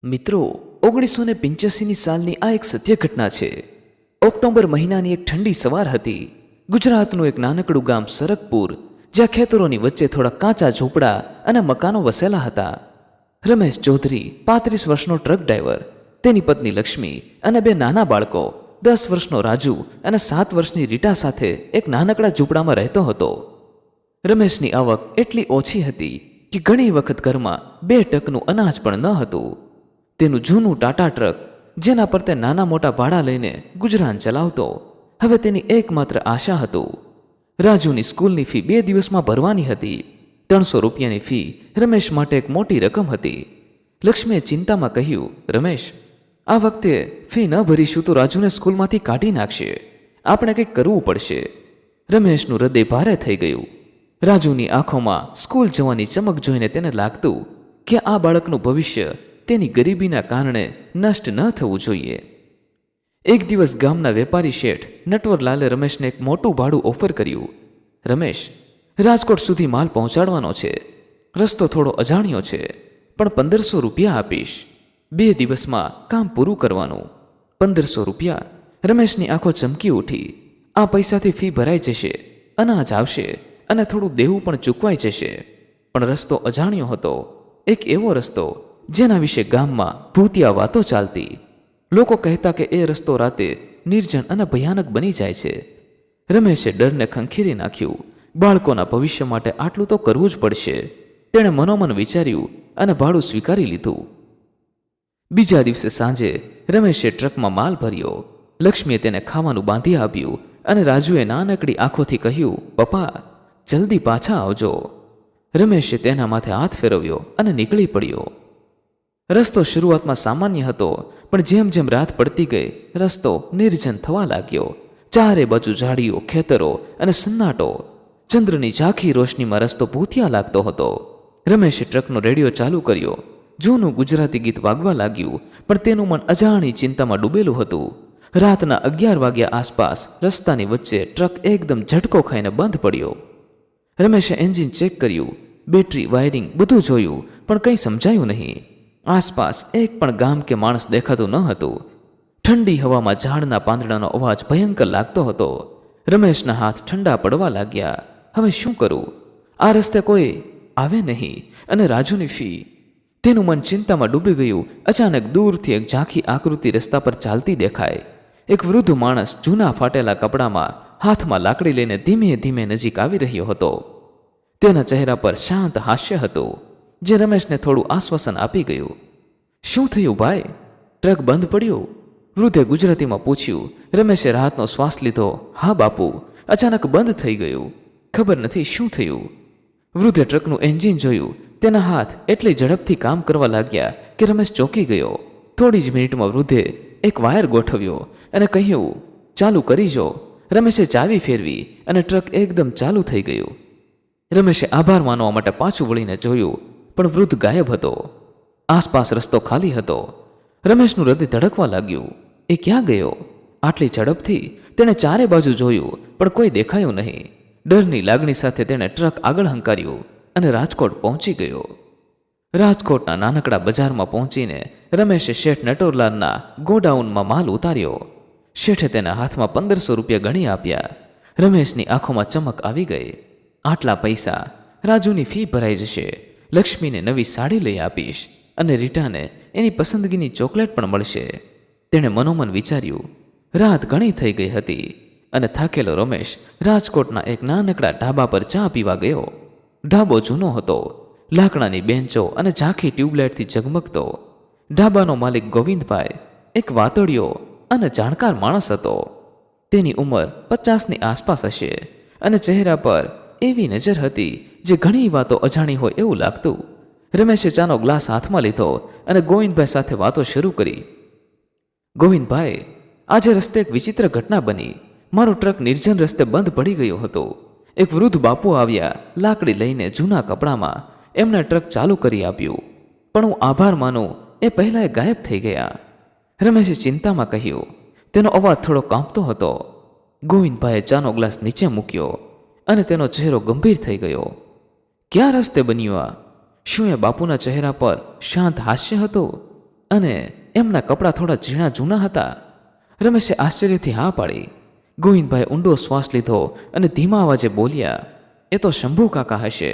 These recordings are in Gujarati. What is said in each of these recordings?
મિત્રો, 1985ની સાલની આ એક સત્ય ઘટના છે. ઓક્ટોબર મહિનાની એક ઠંડી સવાર હતી. ગુજરાતનું એક નાનકડું ગામ સરકપુર, જ્યાં ખેતરોની વચ્ચે થોડા કાચા ઝૂંપડા અને મકાનો વસેલા હતા. રમેશ ચૌધરી 35 વર્ષનો ટ્રક ડ્રાઈવર, તેની પત્ની લક્ષ્મી અને બે નાના બાળકો 10 વર્ષનો રાજુ અને 7 વર્ષની રીટા સાથે એક નાનકડા ઝૂંપડામાં રહેતો હતો. રમેશની આવક એટલી ઓછી હતી કે ઘણી વખત ઘરમાં 2 ટકનું અનાજ પણ ન હતું. તેનું જૂનું ટાટા ટ્રક, જેના પર તે નાના મોટા ભાડા લઈને ગુજરાન ચલાવતો, હવે તેની એકમાત્ર આશા હતું. રાજુની સ્કૂલની ફી 2 દિવસમાં ભરવાની હતી. 300 રૂપિયાની ફી રમેશ માટે એક મોટી રકમ હતી. લક્ષ્મીએ ચિંતામાં કહ્યું, રમેશ, આ વખતે ફી ન ભરીશું તો રાજુને સ્કૂલમાંથી કાઢી નાખશે. આપણે કંઈક કરવું પડશે. રમેશનું હૃદય ભારે થઈ ગયું. રાજુની આંખોમાં સ્કૂલ જવાની ચમક જોઈને તેને લાગતું કે આ બાળકનું ભવિષ્ય તેની ગરીબીના કારણે નષ્ટ ન થવું જોઈએ. એક દિવસ ગામના વેપારી શેઠ નટવરલાલે રમેશને એક મોટું ભાડું ઓફર કર્યું. રમેશ, રાજકોટ સુધી માલ પહોંચાડવાનો છે. રસ્તો થોડો અજાણ્યો છે, પણ 1500 રૂપિયા આપીશ. 2 દિવસમાં કામ પૂરું કરવાનું. 1500 રૂપિયા? રમેશની આંખો ચમકી ઉઠી. આ પૈસાથી ફી ભરાઈ જશે, અનાજ આવશે અને થોડું દેવું પણ ચૂકવાઈ જશે. પણ રસ્તો અજાણ્યો હતો. એક એવો રસ્તો જેના વિશે ગામમાં ભૂતિયા વાતો ચાલતી. લોકો કહેતા કે એ રસ્તો રાતે નિર્જન અને ભયાનક બની જાય છે. રમેશે ડરને ખંખેરી નાખ્યું. બાળકોના ભવિષ્ય માટે આટલું તો કરવું જ પડશે. તેણે મનોમન વિચાર્યું અને ભાડું સ્વીકારી લીધું. બીજા દિવસે સાંજે રમેશે ટ્રકમાં માલ ભર્યો. લક્ષ્મીએ તેને ખાવાનું બાંધી આપ્યું અને રાજુએ નાનકડી આંખોથી કહ્યું, પપ્પા, જલ્દી પાછા આવજો. રમેશે તેના માથે હાથ ફેરવ્યો અને નીકળી પડ્યો. રસ્તો શરૂઆતમાં સામાન્ય હતો, પણ જેમ જેમ રાત પડતી ગઈ રસ્તો નિર્જન થવા લાગ્યો. ચારે બાજુ ઝાડીઓ, ખેતરો અને સન્નાટો. ચંદ્રની ઝાંખી રોશનીમાં રસ્તો ભૂતિયા લાગતો હતો. રમેશે ટ્રકનો રેડિયો ચાલુ કર્યો. જૂનું ગુજરાતી ગીત વાગવા લાગ્યું, પણ તેનું મન અજાણી ચિંતામાં ડૂબેલું હતું. રાતના 11 વાગ્યા આસપાસ રસ્તાની વચ્ચે ટ્રક એકદમ ઝટકો ખાઈને બંધ પડ્યો. રમેશે એન્જિન ચેક કર્યું, બેટરી, વાયરિંગ બધું જોયું, પણ કંઈ સમજાયું નહીં. આસપાસ એક પણ ગામ કે માણસ દેખાતું ન હતું. ઠંડી હવામાં ઝાડના પાંદડાનો અવાજ ભયંકર લાગતો હતો. રમેશના હાથ ઠંડા પડવા લાગ્યા. હવે શું કરું? આ રસ્તે કોઈ આવે નહીં, અને રાજુની ફી. તેનું મન ચિંતામાં ડૂબી ગયું. અચાનક દૂરથી એક ઝાંખી આકૃતિ રસ્તા પર ચાલતી દેખાય. એક વૃદ્ધ માણસ જૂના ફાટેલા કપડામાં હાથમાં લાકડી લઈને ધીમે ધીમે નજીક આવી રહ્યો હતો. તેના ચહેરા પર શાંત હાસ્ય હતું, જે રમેશને થોડું આશ્વાસન આપી ગયું. શું થયું ભાઈ? ટ્રક બંધ પડ્યો? વૃદ્ધે ગુજરાતીમાં પૂછ્યું. રમેશે રાહતનો શ્વાસ લીધો. હા બાપુ, અચાનક બંધ થઈ ગયું. ખબર નથી શું થયું. વૃદ્ધે ટ્રકનું એન્જિન જોયું. તેના હાથ એટલી ઝડપથી કામ કરવા લાગ્યા કે રમેશ ચોંકી ગયો. થોડી જ મિનિટમાં વૃદ્ધે એક વાયર ગોઠવ્યો અને કહ્યું, ચાલુ કરી જો. રમેશે ચાવી ફેરવી અને ટ્રક એકદમ ચાલુ થઈ ગયું. રમેશે આભાર માનવા માટે પાછું વળીને જોયું, પણ વૃદ્ધ ગાયબ હતો. આસપાસ રસ્તો ખાલી હતો. રમેશનું હૃદય ધડકવા લાગ્યું. એ ક્યાં ગયો? આટલી ઝડપથી તેણે ચારે બાજુ જોયું, પણ કોઈ દેખાયું નહીં. ડરની લાગણી સાથે તેણે ટ્રક આગળ હંકાર્યું અને રાજકોટ પહોંચી ગયો. રાજકોટના નાનકડા બજારમાં પહોંચીને રમેશે શેઠ નટવરલાલના ગોડાઉનમાં માલ ઉતાર્યો. શેઠે તેના હાથમાં 1500 રૂપિયા ગણી આપ્યા. રમેશની આંખોમાં ચમક આવી ગઈ. આટલા પૈસા, રાજુની ફી ભરાઈ જશે, લક્ષ્મીને નવી સાડી લઈ આપીશ અને રીટાને એની પસંદગીની ચોકલેટ પણ મળશે. તેણે મનોમન વિચાર્યું. રાત ઘણી થઈ ગઈ હતી અને થાકેલો રમેશ રાજકોટના એક નાનકડા ઢાબા પર ચા પીવા ગયો. ઢાબો જૂનો હતો. લાકડાની બેન્ચો અને ઝાંખી ટ્યુબલાઇટથી ઝગમગતો. ઢાબાનો માલિક ગોવિંદભાઈ એક વાતડિયો અને જાણકાર માણસ હતો. તેની ઉંમર 50ની આસપાસ હશે અને ચહેરા પર એવી નજર હતી જે ઘણી વાતો અજાણી હોય એવું લાગતું. રમેશે ચાનો ગ્લાસ હાથમાં લીધો અને ગોવિંદભાઈ સાથે વાતો શરૂ કરી. ગોવિંદભાઈ, આજે રસ્તે એક વિચિત્ર ઘટના બની. મારો ટ્રક નિર્જન રસ્તે બંધ પડી ગયો હતો. એક વૃદ્ધ બાપુ આવ્યા, લાકડી લઈને જૂના કપડામાં. એમણે ટ્રક ચાલુ કરી આપ્યું, પણ હું આભાર માનું એ પહેલાં એ ગાયબ થઈ ગયા. રમેશે ચિંતામાં કહ્યું. તેનો અવાજ થોડો કાંપતો હતો. ગોવિંદભાઈએ ચાનો ગ્લાસ નીચે મૂક્યો અને તેનો ચહેરો ગંભીર થઈ ગયો. ક્યાં રસ્તે બન્યું આ? શું એ બાપુના ચહેરા પર શાંત હાસ્ય હતું અને એમના કપડાં થોડા ઝીણા જૂના હતા? રમેશે આશ્ચર્યથી હા પાડી. ગોવિંદભાઈ ઊંડો શ્વાસ લીધો અને ધીમા અવાજે બોલ્યા, એ તો શંભુ કાકા હશે.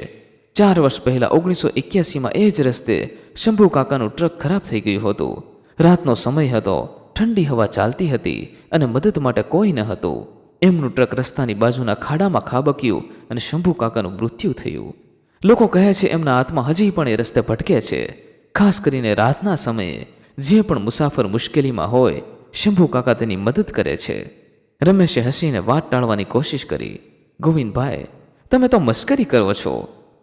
4 વર્ષ પહેલા 1981માં એ જ રસ્તે શંભુ કાકાનું ટ્રક ખરાબ થઈ ગયું હતું. રાતનો સમય હતો, ઠંડી હવા ચાલતી હતી અને મદદ માટે કોઈ ન હતું. એમનું ટ્રક રસ્તાની બાજુના ખાડામાં ખાબક્યું અને શંભુ કાકાનું મૃત્યુ થયું. લોકો કહે છે એમના આત્મા હજી પણ એ રસ્તે ભટકે છે. ખાસ કરીને રાતના સમયે જે પણ મુસાફર મુશ્કેલીમાં હોય, શંભુ કાકા તેની મદદ કરે છે. રમેશે હસીને વાત ટાળવાની કોશિશ કરી. ગોવિંદભાઈ, તમે તો મસ્કરી કરો છો.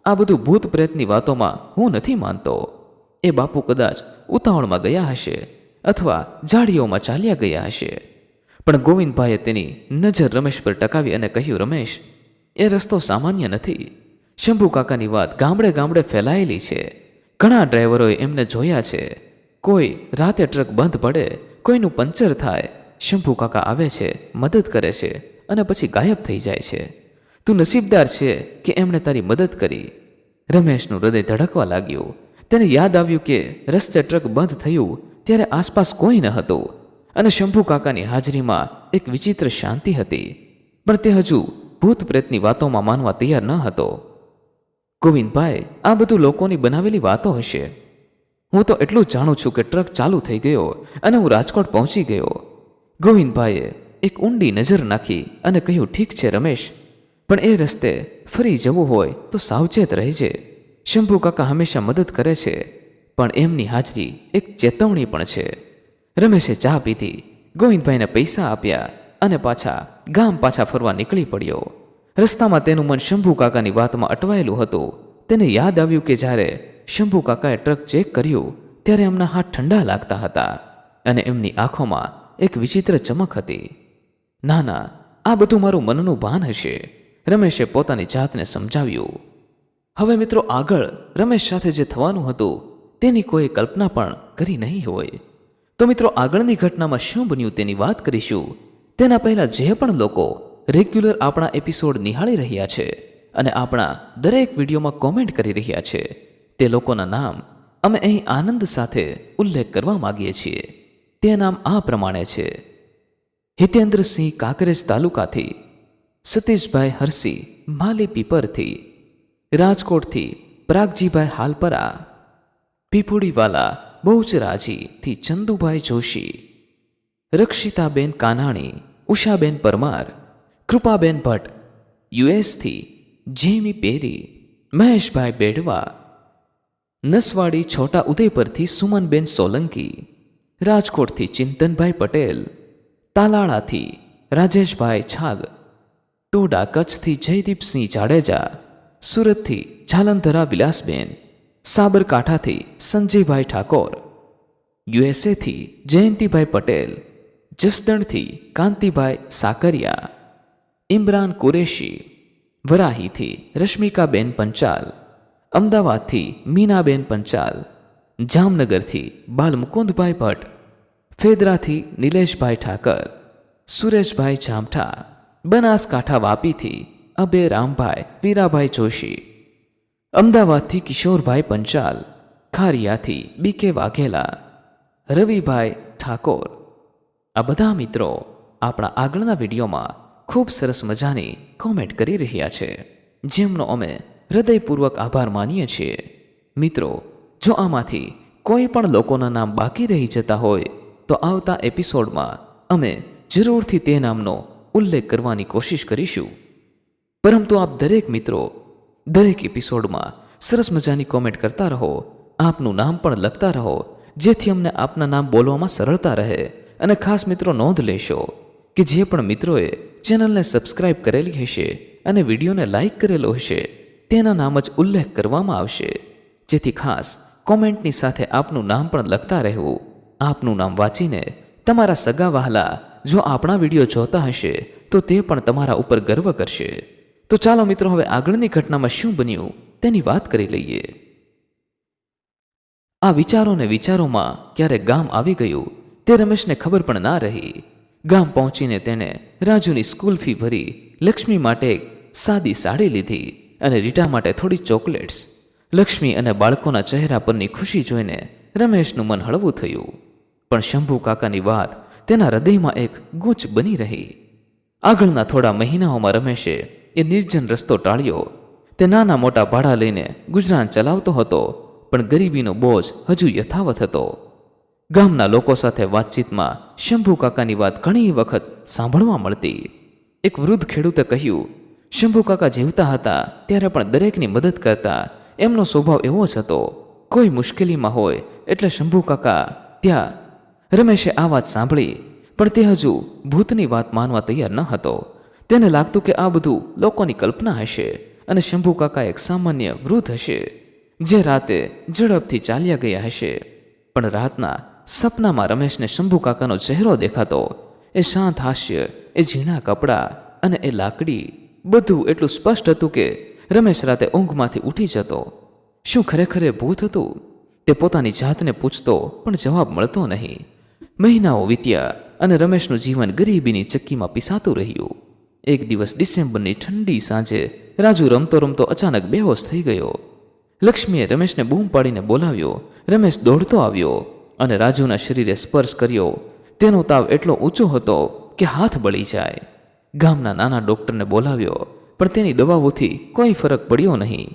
આ બધું ભૂત પ્રેતની વાતોમાં હું નથી માનતો. એ બાપુ કદાચ ઉતાવળમાં ગયા હશે અથવા ઝાડીઓમાં ચાલ્યા ગયા હશે. પણ ગોવિંદભાઈએ તેની નજર રમેશ પર ટકાવી અને કહ્યું, રમેશ, એ રસ્તો સામાન્ય નથી. શંભુ કાકાની વાત ગામડે ગામડે ફેલાયેલી છે. ઘણા ડ્રાઈવરોએ એમને જોયા છે. કોઈ રાતે ટ્રક બંધ પડે, કોઈનું પંચર થાય, શંભુ કાકા આવે છે, મદદ કરે છે અને પછી ગાયબ થઈ જાય છે. તું નસીબદાર છે કે એમણે તારી મદદ કરી. રમેશનું હૃદય ધડકવા લાગ્યું. તેને યાદ આવ્યું કે રસ્તે ટ્રક બંધ થયું ત્યારે આસપાસ કોઈ ન હતું અને શંભુ કાકાની હાજરીમાં એક વિચિત્ર શાંતિ હતી. પણ તે હજુ ભૂત પ્રેતની વાતોમાં માનવા તૈયાર ન હતો. ગોવિંદભાઈ, આ બધું લોકોની બનાવેલી વાતો હશે. હું તો એટલું જ જાણું છું કે ટ્રક ચાલુ થઈ ગયો અને હું રાજકોટ પહોંચી ગયો. ગોવિંદભાઈએ એક ઊંડી નજર નાખી અને કહ્યું, ઠીક છે રમેશ, પણ એ રસ્તે ફરી જવું હોય તો સાવચેત રહેજે. શંભુ કાકા હંમેશા મદદ કરે છે, પણ એમની હાજરી એક ચેતવણી પણ છે. રમેશે ચા પીધી, ગોવિંદભાઈને પૈસા આપ્યા અને ગામ પાછા ફરવા નીકળી પડ્યો. રસ્તામાં તેનું મન શંભુ કાકાની વાતમાં અટવાયેલું હતું. તેને યાદ આવ્યું કે જ્યારે શંભુ કાકાએ ટ્રક ચેક કર્યું ત્યારે એમના હાથ ઠંડા લાગતા હતા અને એમની આંખોમાં એક વિચિત્ર ચમક હતી. ના ના, આ બધું મારું મનનું ભાન હશે, રમેશે પોતાની જાતને સમજાવ્યું. હવે મિત્રો, આગળ રમેશ સાથે જે થવાનું હતું તેની કોઈ કલ્પના પણ કરી નહીં હોય. તો મિત્રો, આગળની ઘટનામાં શું બન્યું તેની વાત કરીશું. તેના પહેલા જે પણ લોકો રેગ્યુલર આપણા એપિસોડ નિહાળી રહ્યા છે અને આપણા દરેક વિડીયોમાં કોમેન્ટ કરી રહ્યા છે, તે લોકોના નામ અમે અહીં આનંદ સાથે ઉલ્લેખ કરવા માગીએ છીએ. તે નામ આ પ્રમાણે છે: હિતેન્દ્રસિંહ, કાંકરેજ તાલુકાથી; સતીશભાઈ હરસી, માલી પીપરથી; રાજકોટથી પ્રાગજીભાઈ હાલપરા; પીપુડીવાલા બહુચરાજીથી ચંદુભાઈ જોશી; રક્ષિતાબેન કાનાણી, ઉષાબેન પરમાર; કૃપાબેન ભટ્ટ યુએસથી; જેમી પેરી; મહેશભાઈ બેડવા; નસવાડી છોટા ઉદયપુરથી સુમનબેન સોલંકી; રાજકોટથી ચિંતનભાઈ પટેલ; તાલાળાથી રાજેશભાઈ છાગ; ટોડા કચ્છથી જયદીપસિંહ જાડેજા; સુરતથી જાલંધરા વિલાસબેન; સાબરકાંઠાથી સંજયભાઈ ઠાકોર; યુએસએથી જયંતિભાઈ પટેલ; જસદણથી કાંતિભાઈ સાકરિયા; ઇમરાન કુરેશી; વરાહીથી રશ્મિકાબેન પંચાલ; અમદાવાદથી મીનાબેન પંચાલ; જામનગરથી બાલમુકુંદભાઈ ભટ્ટ; ફેદરાથી નિલેશભાઈ ઠાકર; સુરેશભાઈ જામઠા; બનાસકાંઠા વાપીથી અબે રામભાઈ વીરાભાઈ જોશી; અમદાવાદથી કિશોરભાઈ પંચાલ; ખારિયાથી બીકે વાઘેલા; રવિભાઈ ઠાકોર. આ બધા મિત્રો આપણા આગળના વિડીયોમાં ખૂબ સરસ મજાની કોમેન્ટ કરી રહ્યા છે, જેમનો અમે હૃદયપૂર્વક આભાર માનીએ છીએ. મિત્રો, જો આમાંથી કોઈ પણ લોકોના નામ બાકી રહી જતા હોય તો આવતા એપિસોડમાં અમે જરૂરથી તે નામનો ઉલ્લેખ કરવાની કોશિશ કરીશું. પરંતુ આપ દરેક મિત્રો દરેક એપિસોડમાં સરસ મજાની કોમેન્ટ કરતા રહો, આપનું નામ પણ લખતા રહો, જેથી અમને આપના નામ બોલવામાં સરળતા રહે. અને ખાસ મિત્રો, નોંધ લેશો કે જે પણ મિત્રોએ ચેનલને સબસ્ક્રાઇબ કરેલી હશે અને વિડીયોને લાઇક કરેલો હશે તેના નામ જ ઉલ્લેખ કરવામાં આવશે, જેથી ખાસ કોમેન્ટની સાથે આપનું નામ પણ લખતા રહેવું. આપનું નામ વાંચીને તમારા સગા વહાલા જો આપણા વિડીયો જોતા હશે તો તે પણ તમારા ઉપર ગર્વ કરશે. તો ચાલો મિત્રો, હવે આગળની ઘટનામાં શું બન્યું તેની વાત કરી લઈએ. આ વિચારોમાં ક્યારે ગામ આવી ગયું તે રમેશને ખબર પણ ના રહી. ગામ પહોંચીને તેણે રાજુની સ્કૂલ ફી ભરી, લક્ષ્મી માટે એક સાદી સાડી લીધી અને રીટા માટે થોડી ચોકલેટ્સ. લક્ષ્મી અને બાળકોના ચહેરા પરની ખુશી જોઈને રમેશનું મન હળવું થયું. પણ શંભુ કાકાની વાત તેના હૃદયમાં એક ગૂંચ બની રહી. આગળના થોડા મહિનાઓમાં રમેશે એ નિર્જન રસ્તો ટાળ્યો. તે નાના મોટા ભાડા લઈને ગુજરાન ચલાવતો હતો, પણ ગરીબીનો બોજ હજુ યથાવત હતો. ગામના લોકો સાથે વાતચીતમાં શંભુ કાકાની વાત ઘણી વખત સાંભળવા મળતી. એક વૃદ્ધ ખેડૂતે કહ્યું, શંભુ કાકા જીવતા હતા ત્યારે પણ દરેકની મદદ કરતા. એમનો સ્વભાવ એવો જ હતો. કોઈ મુશ્કેલીમાં હોય એટલે શંભુ કાકા ત્યાં. રમેશે આ વાત સાંભળી, પણ તે હજુ ભૂતની વાત માનવા તૈયાર ન હતો. તેને લાગતું કે આ બધું લોકોની કલ્પના હશે અને શંભુ કાકા એક સામાન્ય વૃદ્ધ હશે જે રાતે ઝડપથી ચાલ્યા ગયા હશે. પણ રાતના સપનામાં રમેશને શંભુ કાકાનો ચહેરો દેખાતો. એ શાંત હાસ્ય, એ ઝીણા કપડાં અને એ લાકડી, બધું એટલું સ્પષ્ટ હતું કે રમેશ રાતે ઊંઘમાંથી ઉઠી જતો. શું ખરેખર એ ભૂત હતું? તે પોતાની જાતને પૂછતો, પણ જવાબ મળતો નહીં. મહિનાઓ વીત્યા અને રમેશનું જીવન ગરીબીની ચક્કીમાં પીસાતું રહ્યું. એક દિવસ ડિસેમ્બરની ઠંડી સાંજે રાજુ રમતો રમતો અચાનક બેહોશ થઈ ગયો. લક્ષ્મીએ રમેશને બૂમ પાડીને બોલાવ્યો. રમેશ દોડતો આવ્યો અને રાજુના શરીરે સ્પર્શ કર્યો. તેનો તાવ એટલો ઊંચો હતો કે હાથ બળી જાય. ગામના નાના ડોક્ટરને બોલાવ્યો, પણ તેની દવાઓથી કોઈ ફરક પડ્યો નહીં.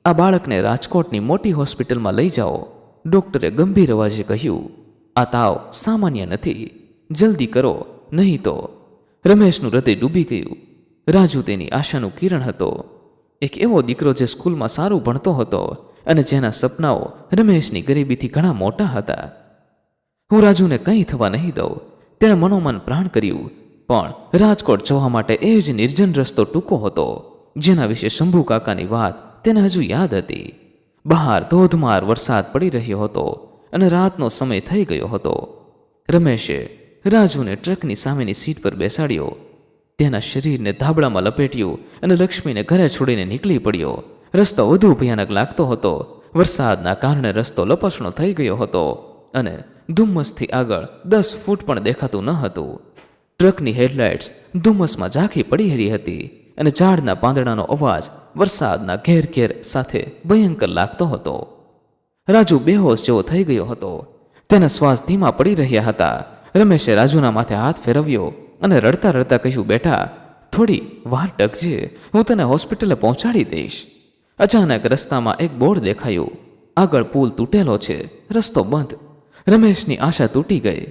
આ બાળકને રાજકોટની મોટી હોસ્પિટલમાં લઈ જાઓ, ડોક્ટરે ગંભીર અવાજે કહ્યું. આ તાવ સામાન્ય નથી, જલ્દી કરો, નહીં તો. રમેશનું હૃદય ડૂબી ગયું. રાજુ તેની આશાનું કિરણ હતો. એક એવો દીકરો જે સ્કૂલમાં સારું ભણતો હતો અને જેના સપનાઓ રમેશની ગરીબીથી ઘણા મોટા હતા. હું રાજુને કંઈ થવા નહીં દઉં, તેણે મનોમન પ્રાણ કર્યું. પણ રાજકોટ જવા માટે એ જ નિર્જન રસ્તો ટૂંકો હતો જેના વિશે શંભુ કાકાની વાત તેને હજુ યાદ હતી. બહાર ધોધમાર વરસાદ પડી રહ્યો હતો અને રાતનો સમય થઈ ગયો હતો. રમેશે રાજુને ટ્રકની સામેની સીટ પર બેસાડ્યો, તેના શરીરને ધાબળામાં લપેટ્યું અને લક્ષ્મીને ઘરે છોડીને નીકળી પડ્યો. રસ્તો વધુ ભયાનક લાગતો હતો. વરસાદના કારણે રસ્તો લપસણો થઈ ગયો હતો અને ધુમ્મસથી આગળ 10 ફૂટ પણ દેખાતું ન હતું. ટ્રકની હેડલાઇટ્સ ધુમ્મસમાં ઝાંખી પડી રહી હતી અને ઝાડના પાંદડાનો અવાજ વરસાદના ઘેર ઘેર સાથે ભયંકર લાગતો હતો. રાજુ બેહોશ જેવો થઈ ગયો હતો. તેના શ્વાસ ધીમા પડી રહ્યા હતા. રમેશે રાજુના માથે હાથ ફેરવ્યો અને રડતા રડતા કહ્યું, બેટા, થોડી વાર ટકજે, હું તને હોસ્પિટલે પહોંચાડી દઈશ. અચાનક રસ્તામાં એક બોર્ડ દેખાયું. આગળ પુલ તૂટેલો છે, રસ્તો બંધ. રમેશની આશા તૂટી ગઈ.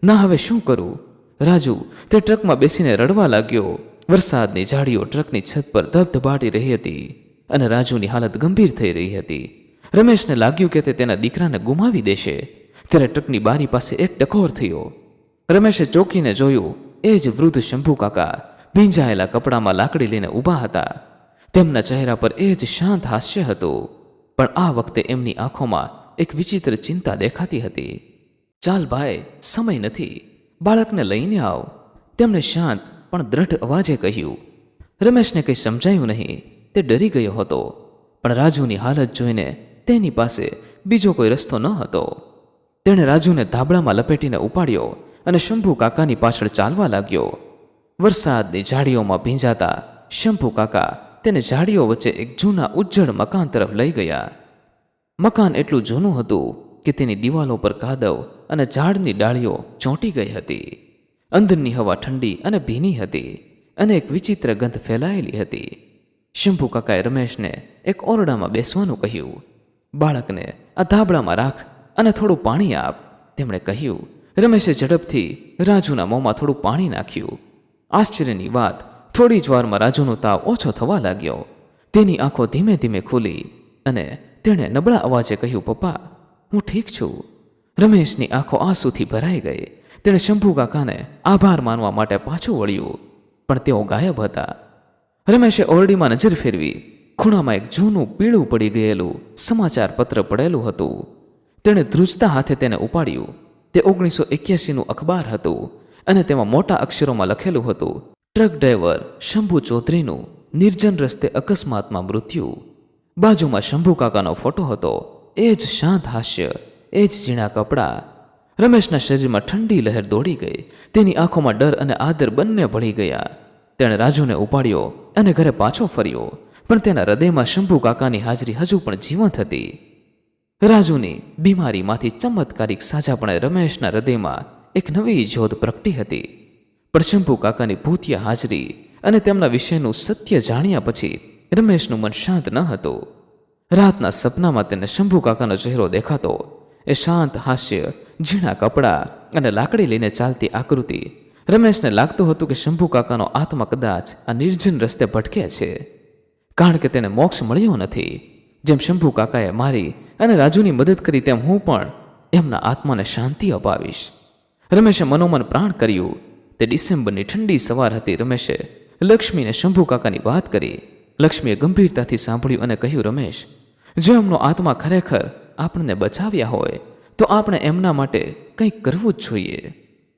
ના, હવે શું કરું? રાજુ તે ટ્રકમાં બેસીને રડવા લાગ્યો. વરસાદની ઝાડીઓ ટ્રકની છત પર ધબધબાટી રહી હતી અને રાજુની હાલત ગંભીર થઈ રહી હતી. રમેશને લાગ્યું કે તે તેના દીકરાને ગુમાવી દેશે. ત્યારે ટ્રકની બારી પાસે એક ટકોર થયો. રમેશે ચોંકીને જોયું. એ જ વૃદ્ધ શંભુ કાકા ભીંજાયેલા કપડામાં લાકડી લઈને ઊભા હતા. તેમના ચહેરા પર એ જ શાંત હાસ્ય હતું, પણ આ વખતે એમની આંખોમાં એક વિચિત્ર ચિંતા દેખાતી હતી. ચાલ ભાઈ, સમય નથી, બાળકને લઈને આવ, તેમણે શાંત પણ દ્રઢ અવાજે કહ્યું. રમેશને કંઈ સમજાયું નહીં. તે ડરી ગયો હતો, પણ રાજુની હાલત જોઈને તેની પાસે બીજો કોઈ રસ્તો ન હતો. તેણે રાજુને ધાબળામાં લપેટીને ઉપાડ્યો અને શંભુ કાકાની પાછળ ચાલવા લાગ્યો. વરસાદની ઝાડીઓમાં ભીંજાતા શંભુ કાકા તેને ઝાડીઓ વચ્ચે એક જૂના ઉજ્જડ મકાન તરફ લઈ ગયા. મકાન એટલું જૂનું હતું કે તેની દિવાલો પર કાદવ અને ઝાડની ડાળીઓ ચોંટી ગઈ હતી. અંદરની હવા ઠંડી અને ભીની હતી અને એક વિચિત્ર ગંધ ફેલાયેલી હતી. શંભુ કાકાએ રમેશને એક ઓરડામાં બેસવાનું કહ્યું. બાળકને આ ધાબળામાં રાખ અને થોડું પાણી આપ, તેમણે કહ્યું. રમેશે ઝડપથી રાજુના મોંમાં થોડું પાણી નાખ્યું. આશ્ચર્યની વાત, થોડી જ વારમાં રાજુનો તાવ ઓછો થવા લાગ્યો. તેની આંખો ધીમે ધીમે ખુલી અને તેણે નબળા અવાજે કહ્યું, પપ્પા, હું ઠીક છું. રમેશની આંખો આંસુથી ભરાઈ ગઈ. તેણે શંભુ કાકાને આભાર માનવા માટે પાછું વળ્યું, પણ તેઓ ગાયબ હતા. રમેશે ઓરડીમાં નજર ફેરવી. ખૂણામાં એક જૂનું પીળું પડી ગયેલું સમાચાર પત્ર પડેલું હતું. તેણે ધ્રુજતા હાથે તેને ઉપાડ્યું. તે 1981નું અખબાર હતું અને તેમાં મોટા અક્ષરોમાં લખેલું હતું, ટ્રક ડ્રાઈવર શંભુ ચૌધરીનું નિર્જન રસ્તે અકસ્માતમાં મૃત્યુ. બાજુમાં શંભુ કાકાનો ફોટો હતો. એ જ શાંત હાસ્ય, એ જ ઝીણા કપડાં. રમેશના શરીરમાં ઠંડી લહેર દોડી ગઈ. તેની આંખોમાં ડર અને આદર બંને ભળી ગયા. તેણે રાજુને ઉપાડ્યો અને ઘરે પાછો ફર્યો, પણ તેના હૃદયમાં શંભુ કાકાની હાજરી હજુ પણ જીવંત હતી. રાજુની બીમારીમાંથી ચમત્કારિક સાજાપણે રમેશના હૃદયમાં એક નવી જ્યોત પ્રગટી હતી. પણ શંભુ કાકાની ભૂતિયા હાજરી અને તેમના વિશેનું સત્ય જાણ્યા પછી રમેશનું મન શાંત ન હતું. રાતના સપનામાં તેને શંભુ કાકાનો ચહેરો દેખાતો. એ શાંત હાસ્ય, ઝીણા કપડાં અને લાકડી લઈને ચાલતી આકૃતિ. રમેશને લાગતું હતું કે શંભુ કાકાનો આત્મા કદાચ આ નિર્જન રસ્તે ભટકે છે, કારણ કે તેને મોક્ષ મળ્યો નથી. જેમ શંભુ કાકાએ મારી અને રાજુની મદદ કરી, તેમ હું પણ એમના આત્માને શાંતિ અપાવીશ. રમેશે મનોમન પ્રાણ કર્યું. તે ડિસેમ્બરની ઠંડી સવાર હતી. રમેશે લક્ષ્મીને શંભુ કાકાની વાત કરી. લક્ષ્મીએ ગંભીરતાથી સાંભળ્યું અને કહ્યું, રમેશ, જો એમનો આત્મા ખરેખર આપણને બચાવ્યા હોય તો આપણે એમના માટે કંઈક કરવું જ જોઈએ.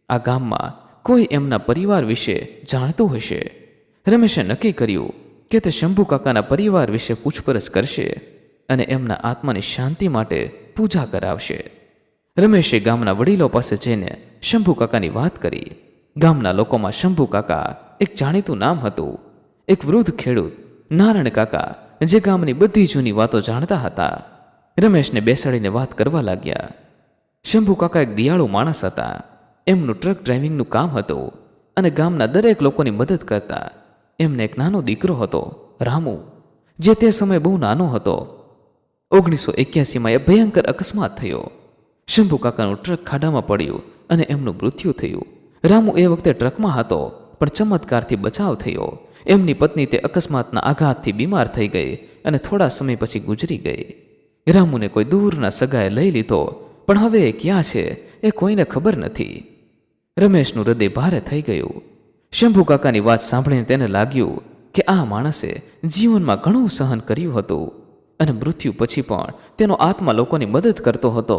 આ ગામમાં કોઈ એમના પરિવાર વિશે જાણતું હશે. રમેશે નક્કી કર્યું કે તે શંભુ કાકાના પરિવાર વિશે પૂછપરછ કરશે અને એમના આત્માની શાંતિ માટે પૂજા કરાવશે. રમેશે ગામના વડીલો પાસે જઈને શંભુ કાકાની વાત કરી. ગામના લોકોમાં શંભુ કાકા એક જાણીતું નામ હતું. એક વૃદ્ધ ખેડૂત નારાયણ કાકા, જે ગામની બધી જૂની વાતો જાણતા હતા, રમેશને બેસાડીને વાત કરવા લાગ્યા. શંભુ કાકા એક દિયાળુ માણસ હતા. એમનું ટ્રક ડ્રાઇવિંગનું કામ હતું અને ગામના દરેક લોકોની મદદ કરતા. એમને એક નાનો દીકરો હતો, રામુ, જે તે સમયે બહુ નાનો હતો. 1981માં એ ભયંકર અકસ્માત થયો. શંભુ કાકાનું ટ્રક ખાડામાં પડ્યું અને એમનું મૃત્યુ થયું. રામુ એ વખતે ટ્રકમાં હતો, પણ ચમત્કારથી બચાવ થયો. એમની પત્ની તે અકસ્માતના આઘાતથી બીમાર થઈ ગઈ અને થોડા સમય પછી ગુજરી ગઈ. રામુને કોઈ દૂરના સગાએ લઈ લીધો, પણ હવે એ ક્યાં છે એ કોઈને ખબર નથી. રમેશનું હૃદય ભારે થઈ ગયું. શંભુ કાકાની વાત સાંભળીને તેને લાગ્યું કે આ માણસે જીવનમાં ઘણું સહન કર્યું હતું અને મૃત્યુ પછી પણ તેનો આત્મા લોકોની મદદ કરતો હતો.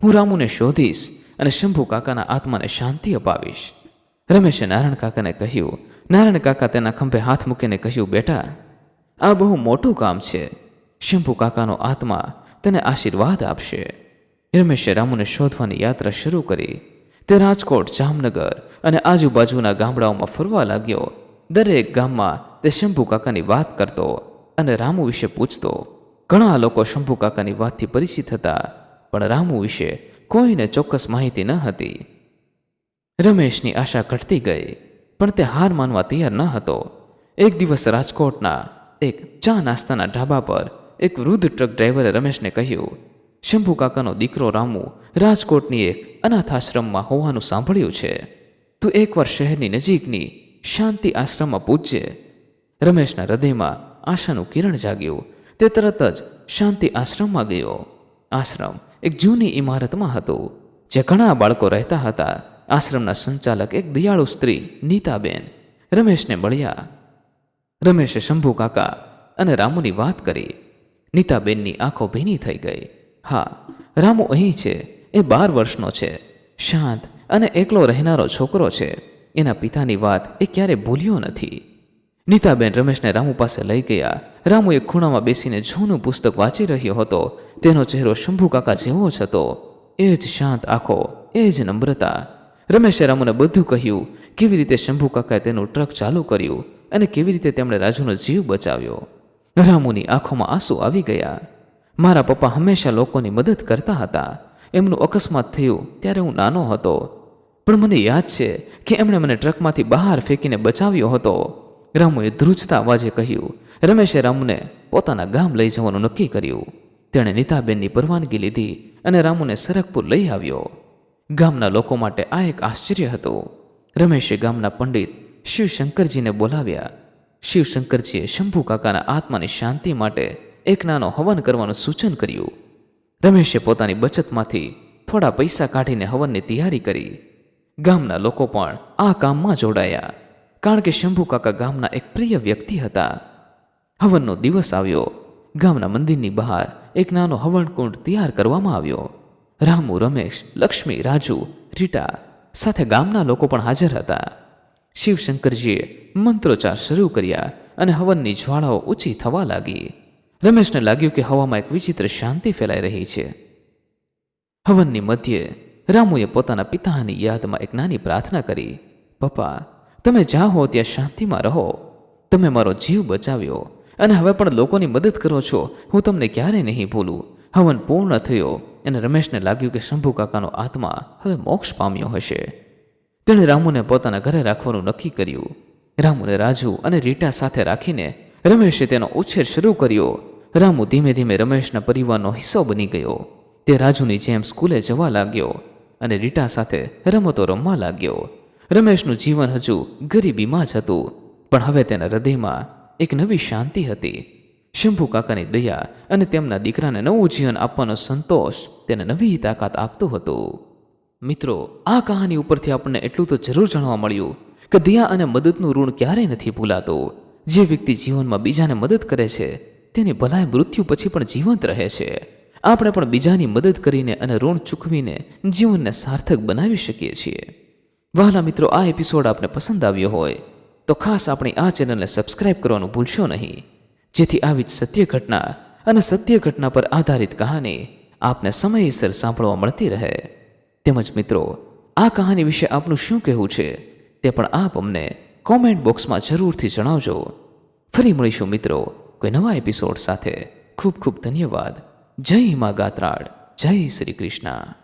હું રામુને શોધીશ અને શંભુ કાકાના આત્માને શાંતિ અપાવીશ. રમેશે નારાયણ કાકાને કહ્યું. નારાયણ કાકા તેના ખંભે હાથ મૂકીને કહ્યું, બેટા, આ બહુ મોટું કામ છે. શંભુ કાકાનો આત્મા તને આશીર્વાદ આપશે. રમેશે રામુને શોધવાની યાત્રા શરૂ કરી. તે રાજકોટ, જામનગર અને આજુબાજુના ગામડાઓમાં ફરવા લાગ્યો. દરેક ગામમાં તે શંભુ કાકાની વાત કરતો અને રામુ વિશે પૂછતો. ઘણા લોકો શંભુ કાકાની વાતથી પરિચિત હતા, પણ રામુ વિશે કોઈને ચોક્કસ માહિતી ન હતી. રમેશની આશા ઘટતી ગઈ, પણ તે હાર માનવા તૈયાર ન હતો. એક દિવસ રાજકોટના એક ચા નાસ્તાના ઢાબા પર એક વૃદ્ધ ટ્રક ડ્રાઈવરે રમેશને કહ્યું, શંભુ કાકાનો દીકરો રામુ રાજકોટની એક અનાથાશ્રમમાં હોવાનું સાંભળ્યું છે. તું એકવાર શહેરની નજીકની શાંતિ આશ્રમમાં પૂજજે. રમેશના હૃદયમાં આશાનું કિરણ જાગ્યું. તે તરત જ શાંતિ આશ્રમમાં ગયો. આશ્રમ એક જૂની ઇમારતમાં હતું, જે ઘણા બાળકો રહેતા હતા. આશ્રમના સંચાલક એક દયાળુ સ્ત્રી નીતાબેન રમેશને મળ્યા. રમેશે શંભુ કાકા અને રામુની વાત કરી. નીતાબેનની આંખો ભીની થઈ ગઈ. હા, રામુ અહીં છે. એ 12 વર્ષનો છે, શાંત અને એકલો રહેનારો છોકરો છે. એના પિતાની વાત એ ક્યારે ભૂલ્યો નથી. નીતાબેન રમેશને રામુ પાસે લઈ ગયા. રામુ એક ખૂણામાં બેસીને જૂનું પુસ્તક વાંચી રહ્યો હતો. તેનો ચહેરો શંભુ કાકા જેવો જ હતો. એ જ શાંત આંખો, એ જ નમ્રતા. રમેશે રામુને બધું કહ્યું, કેવી રીતે શંભુ કાકાએ તેનું ટ્રક ચાલુ કર્યું અને કેવી રીતે તેમણે રાજુનો જીવ બચાવ્યો. રામુની આંખોમાં આંસુ આવી ગયા. મારા પપ્પા હંમેશા લોકોની મદદ કરતા હતા. એમનું અકસ્માત થયું ત્યારે હું નાનો હતો, પણ મને યાદ છે કે એમણે મને ટ્રકમાંથી બહાર ફેંકીને બચાવ્યો હતો. રામુએ ધ્રુજતા અવાજે કહ્યું. રમેશે રામુને પોતાના ગામ લઈ જવાનું નક્કી કર્યું. તેણે નીતાબેનની પરવાનગી લીધી અને રામુને સરકપુર લઈ આવ્યો. ગામના લોકો માટે આ એક આશ્ચર્ય હતું. રમેશે ગામના પંડિત શિવશંકરજીને બોલાવ્યા. શિવશંકરજીએ શંભુ કાકાના આત્માની શાંતિ માટે એક નાનો હવન કરવાનું સૂચન કર્યું. રમેશે પોતાની બચતમાંથી થોડા પૈસા કાઢીને હવનની તૈયારી કરી. ગામના લોકો પણ આ કામમાં જોડાયા, કારણ કે શંભુ કાકા ગામના એક પ્રિય વ્યક્તિ હતા. હવનનો દિવસ આવ્યો. ગામના મંદિરની બહાર એક નાનો હવનકુંડ તૈયાર કરવામાં આવ્યો. રામુ, રમેશ, લક્ષ્મી, રાજુ, રીટા સાથે ગામના લોકો પણ હાજર હતા. શિવશંકરજીએ મંત્રોચ્ચાર શરૂ કર્યા અને હવનની જ્વાળાઓ ઊંચી થવા લાગી. રમેશને લાગ્યું કે હવામાં એક વિચિત્ર શાંતિ ફેલાઈ રહી છે. હવનની મધ્યે રામુએ પોતાના પિતાની યાદમાં એક નાની પ્રાર્થના કરી. પપ્પા, તમે જ્યાં હો ત્યાં શાંતિમાં રહો. તમે મારો જીવ બચાવ્યો અને હવે પણ લોકોની મદદ કરો છો. હું તમને ક્યારેય નહીં ભૂલું. હવન પૂર્ણ થયો અને રમેશને લાગ્યું કે શંભુ કાકાનો આત્મા હવે મોક્ષ પામ્યો હશે. તેણે રામુને પોતાના ઘરે રાખવાનું નક્કી કર્યું. રામુને રાજુ અને રીટા સાથે રાખીને રમેશે તેનો ઉછેર શરૂ કર્યો. રામુ ધીમે ધીમે રમેશના પરિવારનો હિસ્સો બની ગયો. તે રાજુની જેમ સ્કૂલે જવા લાગ્યો અને રીટા સાથે રમતો રમવા લાગ્યો. રમેશનું જીવન હજુ ગરીબીમાં જ હતું, પણ હવે તેના હૃદયમાં એક નવી શાંતિ હતી. શંભુ કાકાની દયા અને તેમના દીકરાને નવું જીવન આપવાનો સંતોષ તેને નવી તાકાત આપતો હતો. મિત્રો, આ કહાની ઉપરથી આપણને એટલું તો જરૂર જાણવા મળ્યું કે દયા અને મદદનું ઋણ ક્યારેય નથી ભૂલાતું. જે વ્યક્તિ જીવનમાં બીજાને મદદ કરે છે તેની ભલાઈ મૃત્યુ પછી પણ જીવંત રહે છે. આપણે પણ બીજાની મદદ કરીને અને ઋણ ચૂકવીને જીવનને સાર્થક બનાવી શકીએ છીએ. વહાલા મિત્રો, આ એપિસોડ આપને પસંદ આવ્યો હોય તો ખાસ આપણી આ ચેનલને સબસ્ક્રાઇબ કરવાનું ભૂલશો નહીં, જેથી આવી જ સત્ય ઘટના અને સત્ય ઘટના પર આધારિત કહાની આપને સમયસર સાંભળવા મળતી રહે. તેમજ મિત્રો, આ કહાની વિશે આપનું શું કહેવું છે તે પણ આપ અમને કોમેન્ટ બોક્સમાં જરૂરથી જણાવજો. ફરી મળીશું મિત્રો કોઈ નવા એપિસોડ સાથે. ખૂબ ખૂબ ધન્યવાદ. જય મા ગાત્રાળ. જય શ્રી કૃષ્ણ.